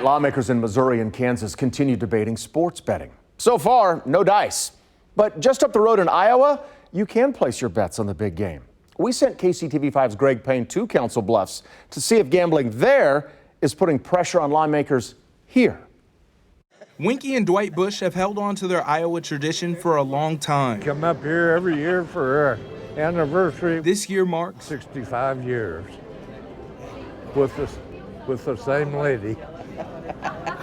Lawmakers in Missouri and Kansas continue debating sports betting. So far, no dice. But just up the road in Iowa, you can place your bets on the big game. We sent KCTV5's Greg Payne to Council Bluffs to see if gambling there is putting pressure on lawmakers here. Winky and Dwight Bush have held on to their Iowa tradition for a long time. Come up here every year for our anniversary. This year marks 65 years with the same lady.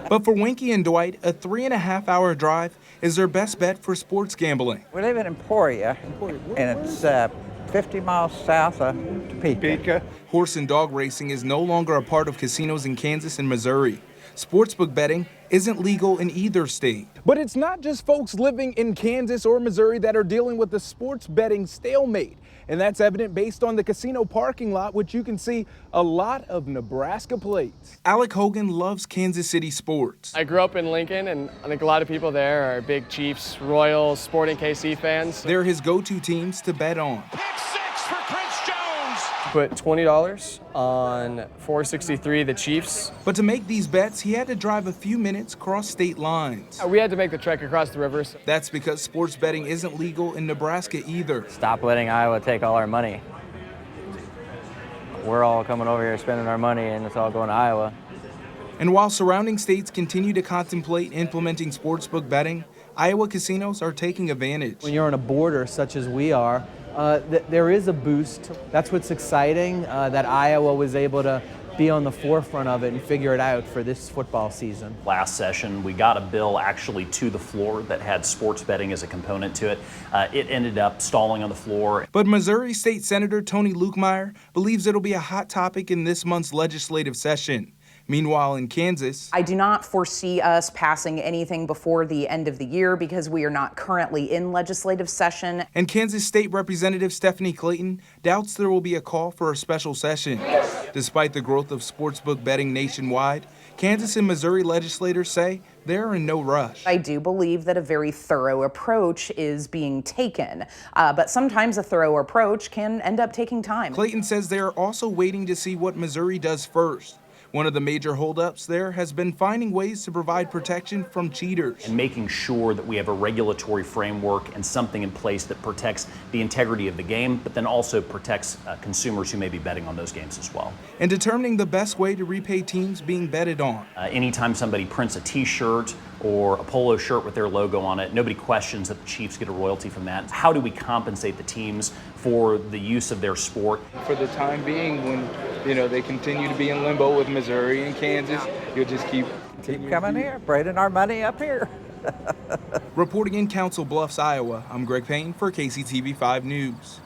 But for Winky and Dwight, a 3.5-hour drive is their best bet for sports gambling. We live in Emporia, and it's 50 miles south of Topeka. Horse and dog racing is no longer a part of casinos in Kansas and Missouri. Sportsbook betting isn't legal in either state. But it's not just folks living in Kansas or Missouri that are dealing with the sports betting stalemate. And that's evident based on the casino parking lot, which you can see a lot of Nebraska plates. Alec Hogan loves Kansas City sports. I grew up in Lincoln, and I think a lot of people there are big Chiefs, Royals, Sporting KC fans. They're his go-to teams to bet on. Put $20 on 463, the Chiefs. But to make these bets, he had to drive a few minutes cross state lines. We had to make the trek across the rivers. That's because sports betting isn't legal in Nebraska either. Stop letting Iowa take all our money. We're all coming over here spending our money, and it's all going to Iowa. And while surrounding states continue to contemplate implementing sportsbook betting, Iowa casinos are taking advantage. When you're on a border such as we are, there is a boost. That's what's exciting, that Iowa was able to be on the forefront of it and figure it out for this football season. Last session, we got a bill actually to the floor that had sports betting as a component to it. It ended up stalling on the floor. But Missouri State Senator Tony Lukemire believes it'll be a hot topic in this month's legislative session. Meanwhile, in Kansas, I do not foresee us passing anything before the end of the year because we are not currently in legislative session. And Kansas State Representative Stephanie Clayton doubts there will be a call for a special session. Despite the growth of sportsbook betting nationwide, Kansas and Missouri legislators say they're in no rush. I do believe that a very thorough approach is being taken, but sometimes a thorough approach can end up taking time. Clayton says they are also waiting to see what Missouri does first. One of the major holdups there has been finding ways to provide protection from cheaters. And making sure that we have a regulatory framework and something in place that protects the integrity of the game, but then also protects consumers who may be betting on those games as well. And determining the best way to repay teams being betted on. Anytime somebody prints a t-shirt or a polo shirt with their logo on it, nobody questions that the Chiefs get a royalty from that. How do we compensate the teams for the use of their sport? For the time being, when they continue to be in limbo with Missouri and Kansas, you'll just keep coming here, bringing our money up here. Reporting in Council Bluffs, Iowa, I'm Greg Payne for KCTV5 News.